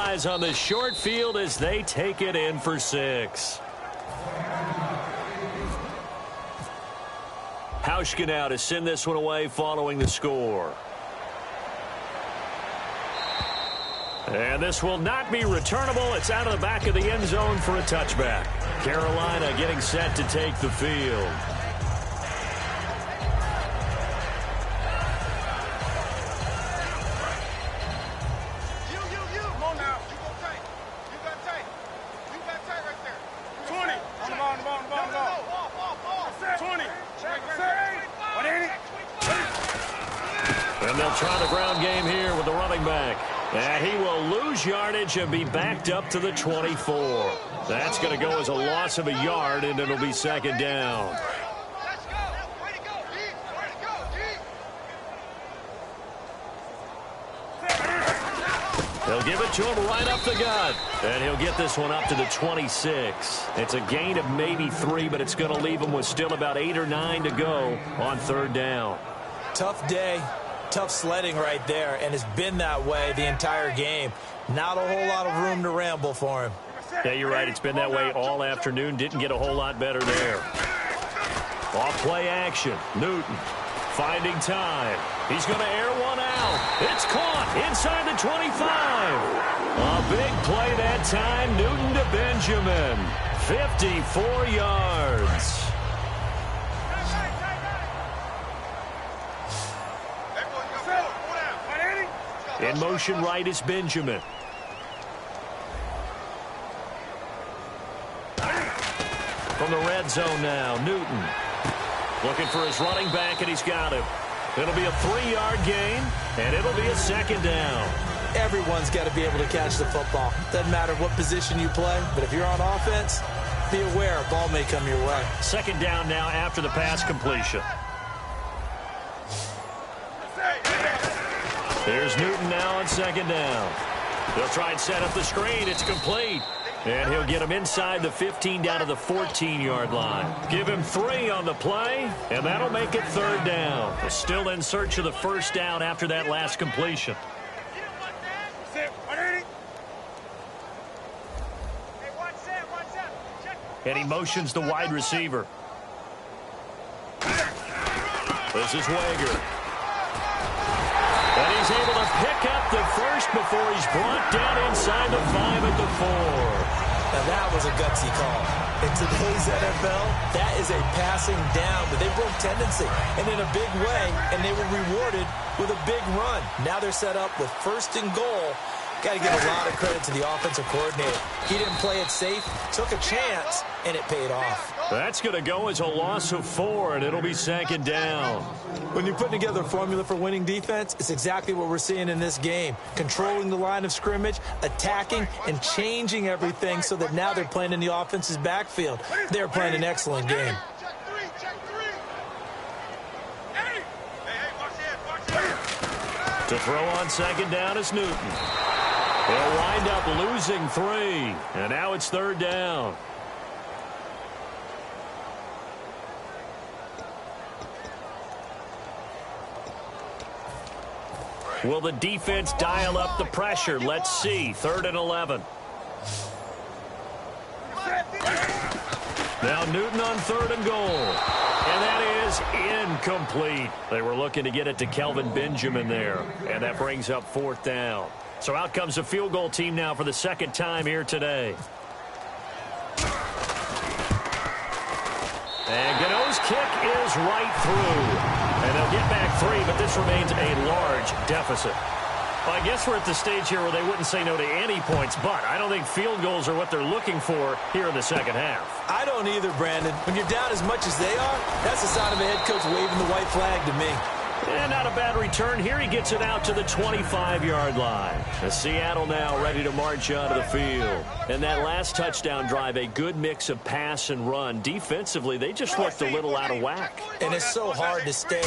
guys on the short field as they take it in for 6. Hauschka now to send this one away following the score. And this will not be returnable. It's out of the back of the end zone for a touchback. Carolina getting set to take the field. Come on now. You go tight. You got tight. You got tight right there. 20. On the ball. 20. What ain't it? And they'll try the ground game here with the running back. And he will lose yardage and be backed up to the 24. That's going to go as a loss of a yard, and it'll be second down. They'll give it to him right up the gut. And he'll get this one up to the 26. It's a gain of maybe 3, but it's going to leave him with still about 8 or 9 to go on third down. Tough day. Tough sledding right there, and it's been that way the entire game. Not a whole lot of room to ramble for him. Yeah, you're right. It's been that way all afternoon. Didn't get a whole lot better there. Off play action. Newton finding time. He's going to air one out. It's caught inside the 25. A big play that time. Newton to Benjamin. 54 yards. In motion right is Benjamin. From the red zone now, Newton. Looking for his running back, and he's got him. It'll be a 3-yard gain, and it'll be a second down. Everyone's got to be able to catch the football. Doesn't matter what position you play, but if you're on offense, be aware a ball may come your way. Second down now after the pass completion. Here's Newton now on second down. They'll try and set up the screen. It's complete. And he'll get him inside the 15 down to the 14-yard line. Give him 3 on the play, and that'll make it third down. They're still in search of the first down after that last completion. And he motions the wide receiver. This is Wager. And he's able to pick up the first before he's brought down inside the 5 at the 4. Now that was a gutsy call. In today's NFL, that is a passing down, but they broke tendency and in a big way, and they were rewarded with a big run. Now they're set up with first and goal. Got to give a lot of credit to the offensive coordinator. He didn't play it safe, took a chance, and it paid off. That's going to go as a loss of 4, and it'll be second down. When you put together a formula for winning defense, it's exactly what we're seeing in this game. Controlling the line of scrimmage, attacking, and changing everything so that now they're playing in the offense's backfield. They're playing an excellent game. To throw on second down is Newton. They'll wind up losing 3, and now it's third down. Will the defense dial up the pressure? Let's see. 3rd and 11. Now Newton on 3rd and goal. And that is incomplete. They were looking to get it to Kelvin Benjamin there. And that brings up 4th down. So out comes the field goal team now for the second time here today. And Gano's kick is right through. And they'll get back 3, but this remains a large deficit. Well, I guess we're at the stage here where they wouldn't say no to any points, but I don't think field goals are what they're looking for here in the second half. I don't either, Brandon. When you're down as much as they are, that's the sign of a head coach waving the white flag to me. And not a bad return here. He gets it out to the 25-yard line. And Seattle now ready to march onto the field. And that last touchdown drive, a good mix of pass and run. Defensively, they just looked a little out of whack. And it's so hard to stay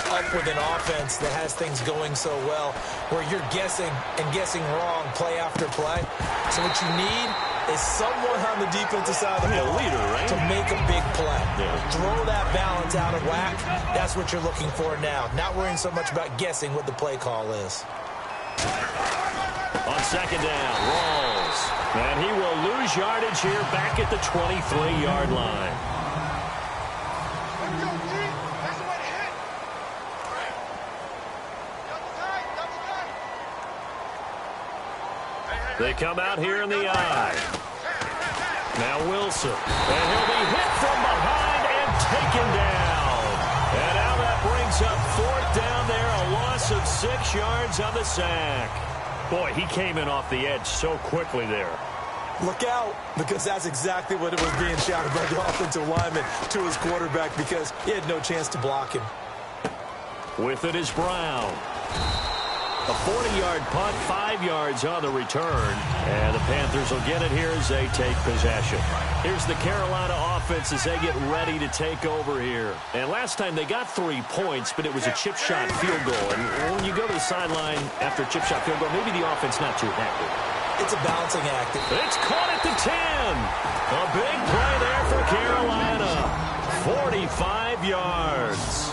up with an offense that has things going so well, where you're guessing and guessing wrong play after play. So what you need is someone on the defensive side of the ball to make a big play. Yeah. Throw that balance out of whack. That's what you're looking for now. Not worrying so much about guessing what the play call is. On second down, wrong. lose yardage here back at the 23-yard line. They come out here in the eye. Now Wilson. And he'll be hit from behind and taken down. And now that brings up 4th down there. A loss of 6 yards on the sack. Boy, he came in off the edge so quickly there. Look out, because that's exactly what it was being shouted by the offensive lineman to his quarterback, because he had no chance to block him. With it is Brown. A 40-yard punt, 5 yards on the return. And the Panthers will get it here as they take possession. Here's the Carolina offense as they get ready to take over here. And last time they got 3 points, but it was a chip shot field goal. And when you go to the sideline after a chip shot field goal, maybe the offense not too happy. It's a balancing act. It's caught at the 10. A big play there for Carolina. 45 yards.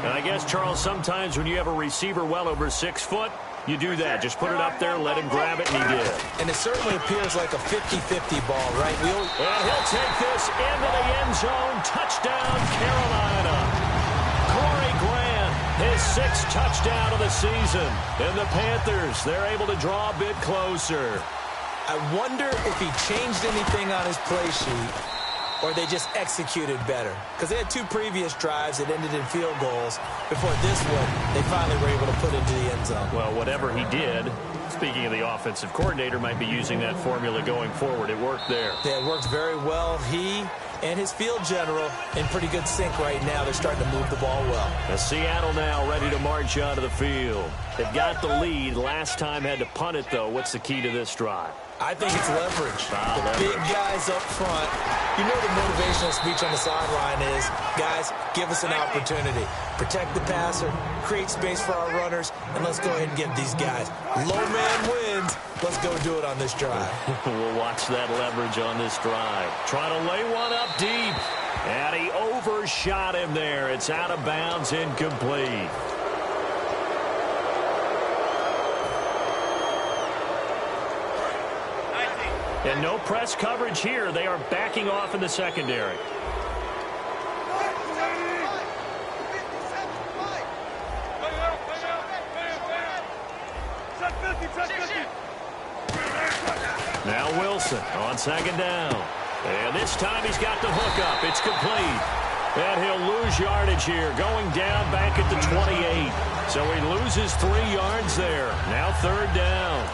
And I guess, Charles, sometimes when you have a receiver well over 6 foot, you do that. Just put it up there, let him grab it, and he did. And it certainly appears like a 50-50 ball, right? And he'll take this into the end zone. Touchdown, Carolina. Corey Grant, his 6th touchdown of the season. And the Panthers, they're able to draw a bit closer. I wonder if he changed anything on his play sheet, or they just executed better. Because they had 2 previous drives that ended in field goals. Before this one, they finally were able to put into the end zone. Well, whatever he did, speaking of the offensive coordinator, might be using that formula going forward. It worked there. Yeah, it worked very well. He and his field general in pretty good sync right now. They're starting to move the ball well. As Seattle now ready to march onto the field. They've got the lead. Last time had to punt it, though. What's the key to this drive? I think it's leverage. The big guys up front. You know the motivational speech on the sideline is, guys, give us an opportunity. Protect the passer, create space for our runners, and let's go ahead and give these guys. Low man wins. Let's go do it on this drive. We'll watch that leverage on this drive. Trying to lay one up deep. And he overshot him there. It's out of bounds, incomplete. And no press coverage here. They are backing off in the secondary. Now Wilson on 2nd down. And this time he's got the hook up. It's complete. And he'll lose yardage here, going down back at the 28. So he loses 3 yards there. Now 3rd down.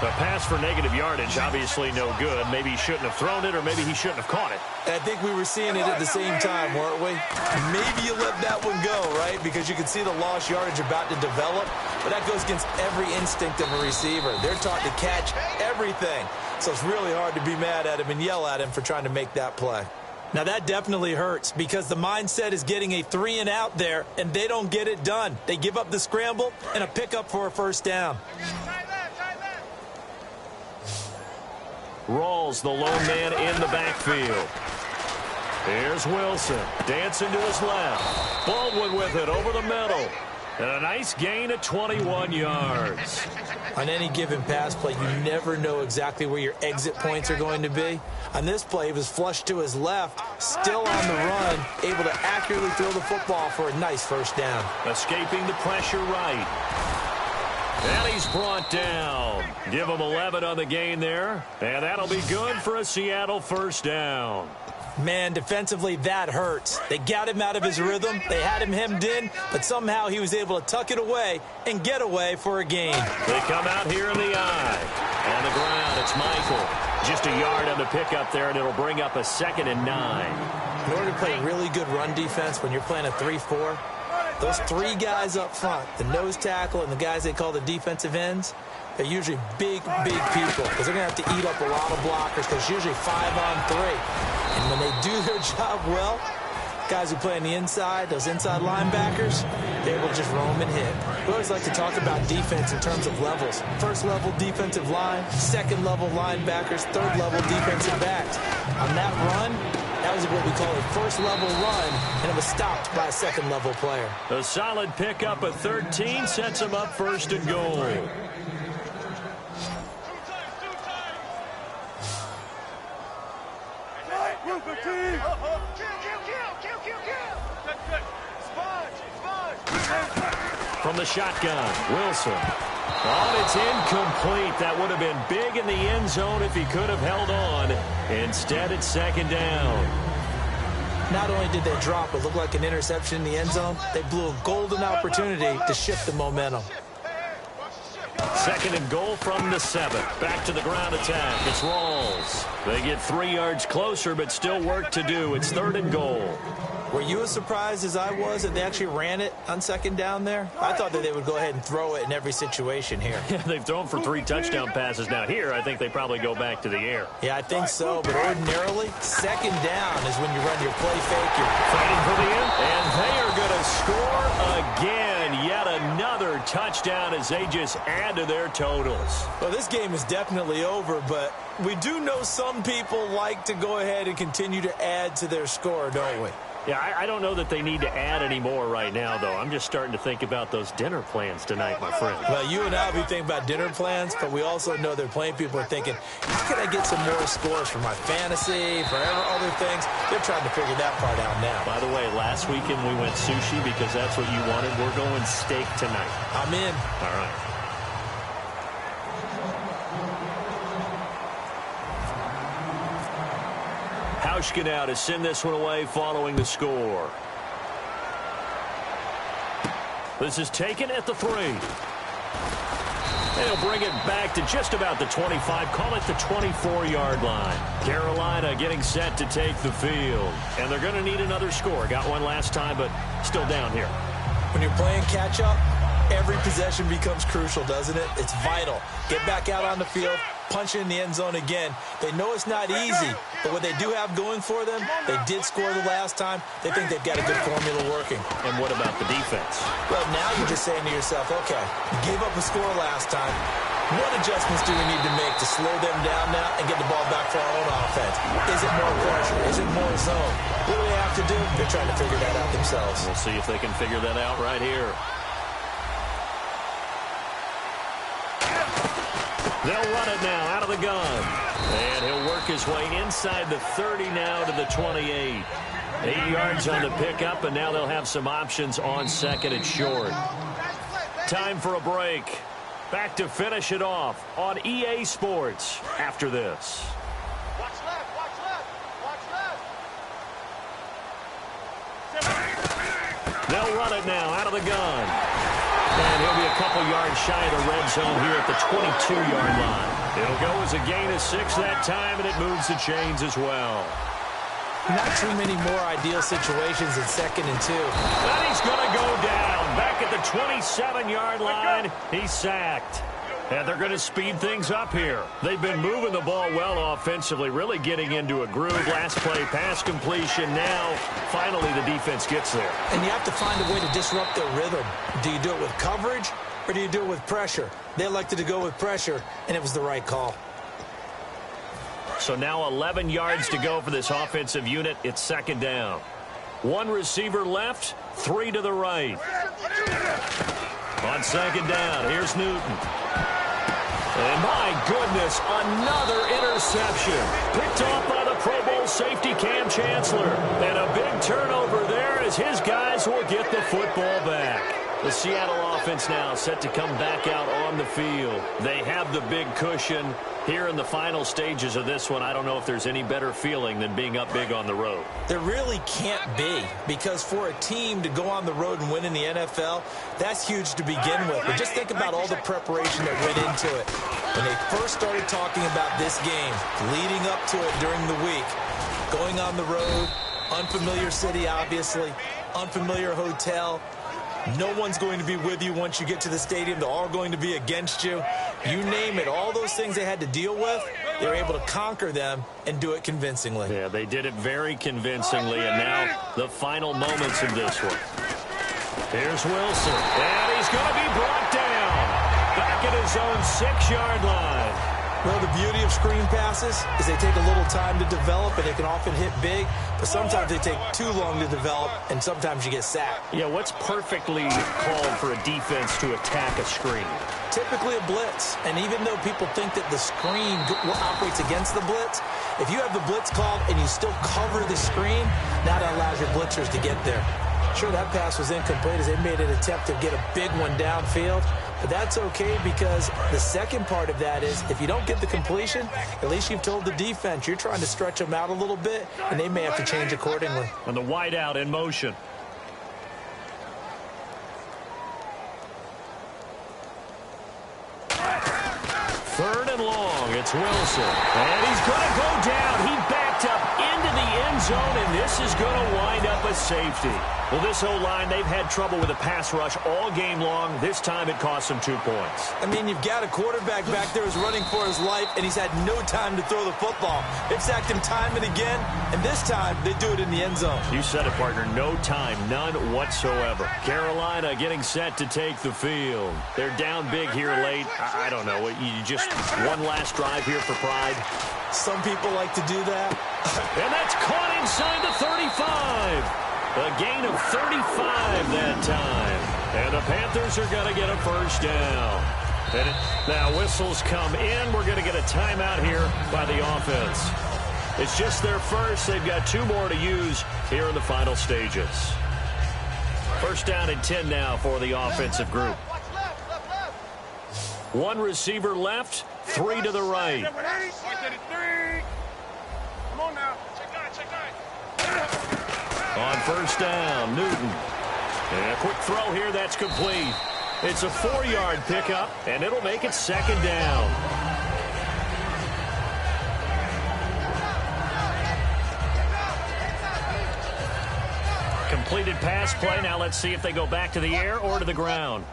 A pass for negative yardage, obviously no good. Maybe he shouldn't have thrown it, or maybe he shouldn't have caught it. I think we were seeing it at the same time, weren't we? Maybe you let that one go, right? Because you can see the lost yardage about to develop. But that goes against every instinct of a receiver. They're taught to catch everything. So it's really hard to be mad at him and yell at him for trying to make that play. Now, that definitely hurts because the mindset is getting a 3-and-out there, and they don't get it done. They give up the scramble and a pickup for a 1st down. Rawls, the lone man in the backfield. Here's Wilson, dancing to his left. Baldwin with it over the middle. And a nice gain of 21 yards. On any given pass play, you never know exactly where your exit points are going to be. On this play, he was flushed to his left, still on the run, able to accurately throw the football for a nice 1st down. Escaping the pressure right. And he's brought down. Give him 11 on the gain there. And that'll be good for a Seattle 1st down. Man, defensively, that hurts. They got him out of his rhythm. They had him hemmed in, but somehow he was able to tuck it away and get away for a gain. They come out here in the eye. On the ground, it's Michael. Just a yard on the pickup there, and it'll bring up a 2nd and 9. In order to play really good run defense when you're playing a 3-4, those 3 guys up front, the nose tackle and the guys they call the defensive ends, they're usually big people because they're going to have to eat up a lot of blockers because it's usually 5-on-3. And when they do their job well, guys who play on the inside, those inside linebackers, they're able to just roam and hit. We always like to talk about defense in terms of levels. 1st level defensive line, 2nd level linebackers, 3rd level defensive backs. On that run, that was what we call a 1st level run, and it was stopped by a 2nd level player. A solid pickup of 13 sets him up 1st and goal. Kill. From the shotgun, Wilson. Oh, it's incomplete. That would have been big in the end zone if he could have held on. Instead, it's second down. Not only did they drop what looked like an interception in the end zone, they blew a golden opportunity to shift the momentum. Second and goal from the 7. Back to the ground attack. It's Rawls. They get 3 yards closer, but still work to do. It's third and goal. Were you as surprised as I was that they actually ran it on second down there? I thought that they would go ahead and throw it in every situation here. Yeah, they've thrown for 3 touchdown passes. Now here, I think they probably go back to the air. Yeah, I think so, but ordinarily, second down is when you run your play fake. You're fighting for the end, and they are going to score again. Yet another touchdown as they just add to their totals. Well, this game is definitely over, but we do know some people like to go ahead and continue to add to their score, don't we? Yeah, I don't know that they need to add any more right now, though. I'm just starting to think about those dinner plans tonight, my friend. Well, you and I will be thinking about dinner plans, but we also know they're playing people are thinking, how can I get some more scores for my fantasy, for other things? They're trying to figure that part out now. By the way, last weekend we went sushi because that's what you wanted. We're going steak tonight. I'm in. All right. Hauschka now to send this one away following the score. This is taken at the 3. They'll bring it back to just about the 25. Call it the 24-yard line. Carolina getting set to take the field. And they're going to need another score. Got one last time, but still down here. When you're playing catch-up, every possession becomes crucial, doesn't it? It's vital. Get back out on the field, punch it in the end zone again. They know it's not easy, but what they do have going for them, they did score the last time. They think they've got a good formula working. And what about the defense? Well, now you're just saying to yourself, okay, gave up a score last time. What adjustments do we need to make to slow them down now and get the ball back for our own offense? Is it more pressure? Is it more zone? What do they have to do? They're trying to figure that out themselves. We'll see if they can figure that out right here. They'll run it now out of the gun. And he'll work his way inside the 30 now to the 28. 8 yards on the pickup, and now they'll have some options on second and short. Time for a break. Back to finish it off on EA Sports after this. Watch left, watch left, watch left. They'll run it now out of the gun. And he'll be a couple yards shy of the red zone here at the 22-yard line. It'll go as a gain of 6 that time, and it moves the chains as well. Not too many more ideal situations in second and 2. And he's going to go down. Back at the 27-yard line, he's sacked. And they're going to speed things up here. They've been moving the ball well offensively, really getting into a groove. Last play, pass completion. Now, finally, the defense gets there. And you have to find a way to disrupt their rhythm. Do you do it with coverage, or do you do it with pressure? They elected to go with pressure, and it was the right call. So now 11 yards to go for this offensive unit. It's second down. 1 receiver left, 3 to the right. On second down, here's Newton. And my goodness, another interception. Picked off by the Pro Bowl safety Cam Chancellor. And a big turnover there as his guys will get the football back. The Seattle offense now set to come back out on the field. They have the big cushion. Here in the final stages of this one, I don't know if there's any better feeling than being up big on the road. There really can't be, because for a team to go on the road and win in the NFL, that's huge to begin with. But just think about all the preparation that went into it. When they first started talking about this game, leading up to it during the week, going on the road, unfamiliar city, obviously, unfamiliar hotel. No one's going to be with you once you get to the stadium. They're all going to be against you. You name it. All those things they had to deal with, they were able to conquer them and do it convincingly. Yeah, they did it very convincingly, and now the final moments of this one. Here's Wilson, and he's going to be brought down. Back at his own 6-yard line. Well, the beauty of screen passes is they take a little time to develop, and they can often hit big, but sometimes they take too long to develop, and sometimes you get sacked. Yeah, what's perfectly called for a defense to attack a screen? Typically a blitz, and even though people think that the screen operates against the blitz, if you have the blitz called and you still cover the screen, now that allows your blitzers to get there. Sure, that pass was incomplete as they made an attempt to get a big one downfield, but that's okay because the second part of that is if you don't get the completion, at least you've told the defense you're trying to stretch them out a little bit, and they may have to change accordingly. And the wide out in motion. Third and long, it's Wilson. And he's going to go down. He backed up into the end zone, and this is going to wind up a safety. Well, this O-line, they've had trouble with the pass rush all game long. This time it cost them 2 points. I mean, you've got a quarterback back there who's running for his life, and he's had no time to throw the football. They've sacked him time and again, and this time they do it in the end zone. You said it, partner. No time, none whatsoever. Carolina getting set to take the field. They're down big here late. I don't know. You just one last drive here for pride. Some people like to do that. And that's caught inside the 35. A gain of 35 that time. And the Panthers are going to get a first down. And now whistles come in. We're going to get a timeout here by the offense. It's just their first. They've got 2 more to use here in the final stages. First down and 10 now for the offensive group. 1 receiver left, 3 to the right. Come on now. Check nine. On first down, Newton. And a quick throw here, that's complete. It's a 4-yard pickup, and it'll make it second down. Completed pass play. Now let's see if they go back to the air or to the ground.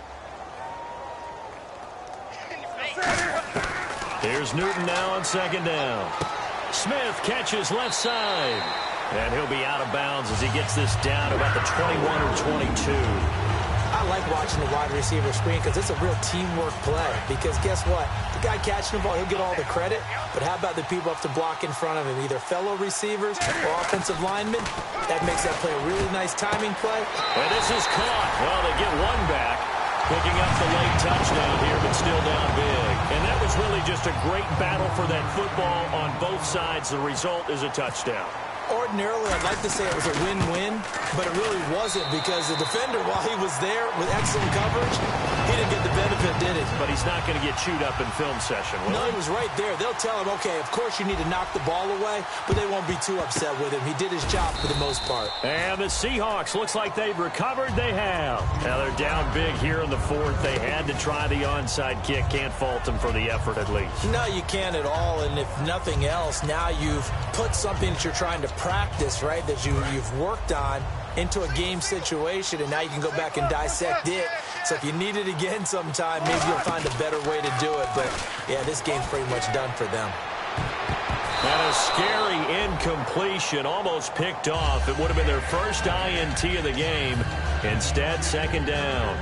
Here's Newton now on second down. Smith catches left side. And he'll be out of bounds as he gets this down about the 21 or 22. I like watching the wide receiver screen because it's a real teamwork play. Because guess what? The guy catching the ball, he'll get all the credit. But how about the people up to block in front of him, either fellow receivers or offensive linemen? That makes that play a really nice timing play. And this is caught. Well, they get one back. Picking up the late touchdown here, but still down big. And that was really just a great battle for that football on both sides. The result is a touchdown. Ordinarily, I'd like to say it was a win-win, but it really wasn't because the defender, while he was there with excellent coverage, he didn't get the benefit, did he? But he's not going to get chewed up in film session, will No, he? he was right there. They'll tell him, okay, of course you need to knock the ball away, but they won't be too upset with him. He did his job for the most part. And the Seahawks, looks like they've recovered. They have. Now they're down big here in the 4th. They had to try the onside kick. Can't fault them for the effort at least. No, you can't at all, and if nothing else, now you've put something that you're trying to practice, right, that you've worked on into a game situation, and now you can go back and dissect it. So if you need it again sometime, maybe you'll find a better way to do it. But, yeah, this game's pretty much done for them. And a scary incompletion, almost picked off. It would have been their first INT of the game. Instead, second down.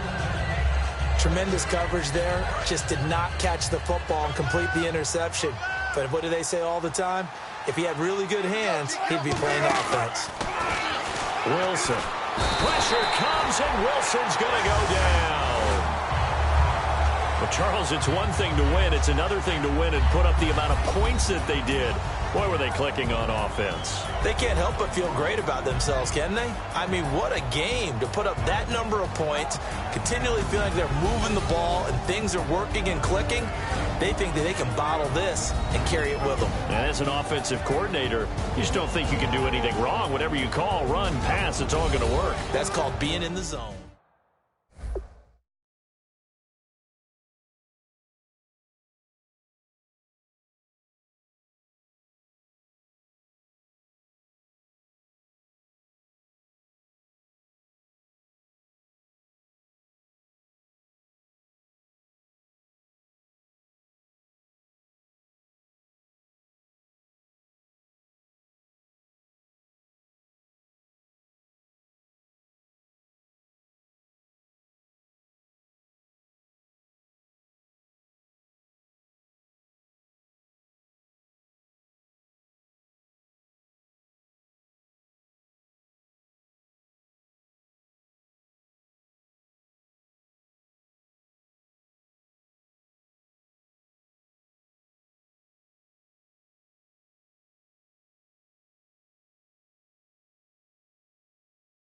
Tremendous coverage there. Just did not catch the football and complete the interception. But what do they say all the time? If he had really good hands, he'd be playing offense. Wilson. Pressure comes, and Wilson's going to go down. But, Charles, it's one thing to win. It's another thing to win and put up the amount of points that they did. Boy, were they clicking on offense. They can't help but feel great about themselves, can they? I mean, what a game to put up that number of points, continually feeling like they're moving the ball and things are working and clicking. They think that they can bottle this and carry it with them. And as an offensive coordinator, you just don't think you can do anything wrong. Whatever you call, run, pass, it's all going to work. That's called being in the zone.